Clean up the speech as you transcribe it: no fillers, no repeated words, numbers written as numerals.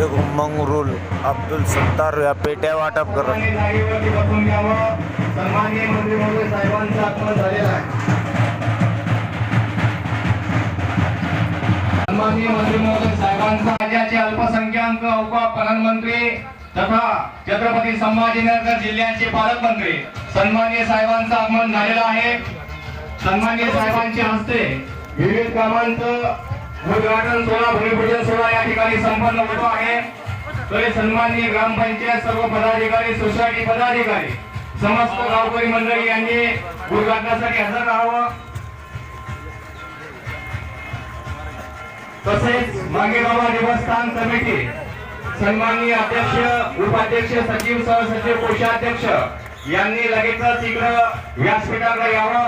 देखो मंगरूल अब्दुल सत्तार या पेट्या वाटप करत. सन्माननीय मंत्री महोदय साहेबांचं आगमन झालेलं आहे. सन्माननीय मंत्री महोदय साहेबांचा राज्याचे अल्पसंख्याक औकाफ प्रधानमंत्री तथा छत्रपती संभाजीनगर जिल्ह्याचे पालकमंत्री सन्माननीय साहेबांचं आगमन झालेलं आहे. सन्माननीय साहेबांच्या हस्ते विविध कामांचं उद्घाटन सोहळा भूमिपूजन सोहळा या ठिकाणी संपन्न होतो आहे. तरी सन्माननीय ग्रामपंचायत सर्व पदाधिकारी सोसायटी पदाधिकारी समस्त गावकरी मंडळी यांनी उद्घाटनासाठी हजर राहावं. तसेच मांगेगाव देवस्थान समिती सन्माननीय अध्यक्ष उपाध्यक्ष सचिव सहसचिव कोषाध्यक्ष यांनी लगेचच इकडं व्यासपीठाकडे यावं.